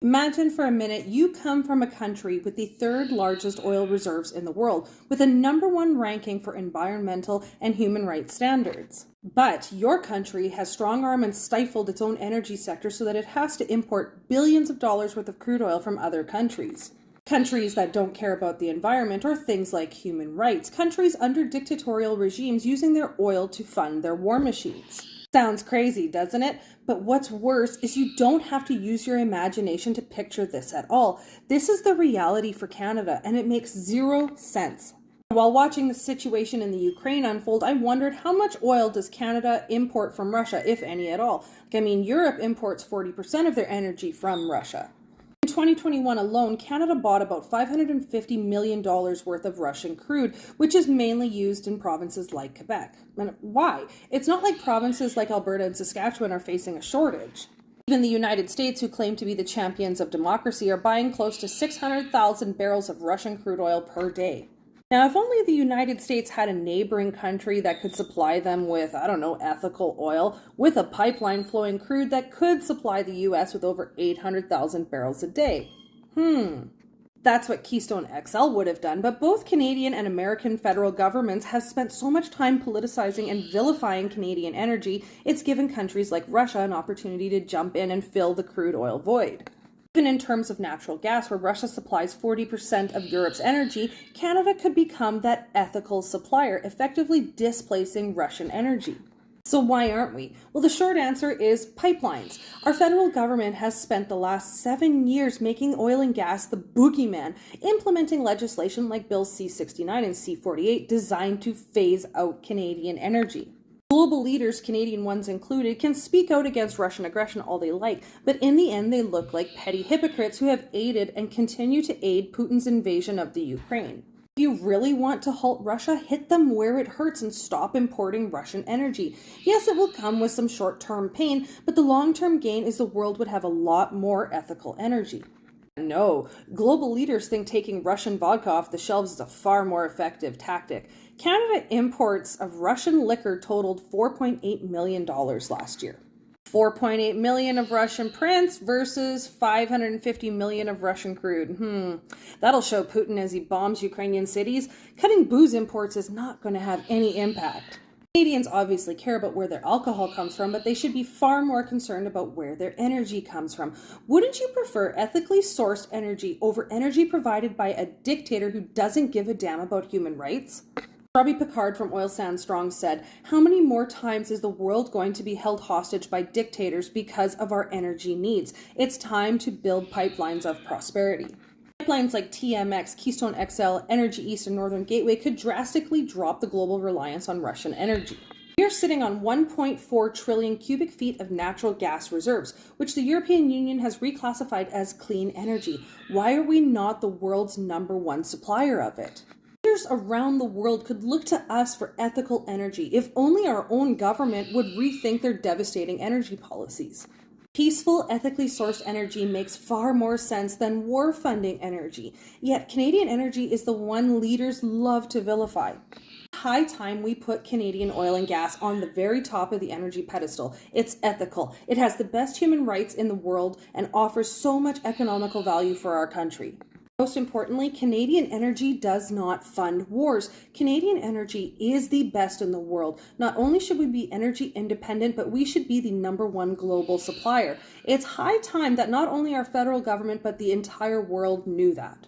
Imagine for a minute you come from a country with the third largest oil reserves in the world, with a #1 ranking for environmental and human rights standards. But your country has strong armed and stifled its own energy sector so that it has to import billions of dollars worth of crude oil from other countries. Countries that don't care about the environment or things like human rights. Countries under dictatorial regimes using their oil to fund their war machines. Sounds crazy, doesn't it? But what's worse is you don't have to use your imagination to picture this at all. This is the reality for Canada, and it makes zero sense. While watching the situation in the Ukraine unfold, I wondered how much oil does Canada import from Russia, if any at all? Europe imports 40% of their energy from Russia. In 2021 alone, Canada bought about $550 million worth of Russian crude, which is mainly used in provinces like Quebec. And why? It's not like provinces like Alberta and Saskatchewan are facing a shortage. Even the United States, who claim to be the champions of democracy, are buying close to 600,000 barrels of Russian crude oil per day. Now, if only the United States had a neighboring country that could supply them with, ethical oil, with a pipeline flowing crude that could supply the U.S. with over 800,000 barrels a day. That's what Keystone XL would have done, but both Canadian and American federal governments have spent so much time politicizing and vilifying Canadian energy, it's given countries like Russia an opportunity to jump in and fill the crude oil void. Even in terms of natural gas, where Russia supplies 40% of Europe's energy, Canada could become that ethical supplier, effectively displacing Russian energy. So why aren't we? Well, the short answer is pipelines. Our federal government has spent the last 7 years making oil and gas the boogeyman, implementing legislation like Bills C-69 and C-48 designed to phase out Canadian energy. Global leaders, Canadian ones included, can speak out against Russian aggression all they like, but in the end they look like petty hypocrites who have aided and continue to aid Putin's invasion of the Ukraine. If you really want to halt Russia, hit them where it hurts and stop importing Russian energy. Yes, it will come with some short-term pain, but the long-term gain is the world would have a lot more ethical energy. No, global leaders think taking Russian vodka off the shelves is a far more effective tactic. Canada imports of Russian liquor totaled $4.8 million last year. 4.8 million of Russian prints versus 550 million of Russian crude. That'll show Putin as he bombs Ukrainian cities. Cutting booze imports is not going to have any impact. Canadians obviously care about where their alcohol comes from, but they should be far more concerned about where their energy comes from. Wouldn't you prefer ethically sourced energy over energy provided by a dictator who doesn't give a damn about human rights? Robbie Picard from Oil Sands Strong said, "How many more times is the world going to be held hostage by dictators because of our energy needs? It's time to build pipelines of prosperity." Pipelines like TMX, Keystone XL, Energy East, and Northern Gateway could drastically drop the global reliance on Russian energy. We are sitting on 1.4 trillion cubic feet of natural gas reserves, which the European Union has reclassified as clean energy. Why are we not the world's #1 supplier of it? Leaders around the world could look to us for ethical energy if only our own government would rethink their devastating energy policies. Peaceful, ethically sourced energy makes far more sense than war-funding energy, yet Canadian energy is the one leaders love to vilify. High time we put Canadian oil and gas on the very top of the energy pedestal. It's ethical, it has the best human rights in the world, and offers so much economical value for our country. Most importantly, Canadian energy does not fund wars. Canadian energy is the best in the world. Not only should we be energy independent, but we should be the #1 global supplier. It's high time that not only our federal government, but the entire world knew that.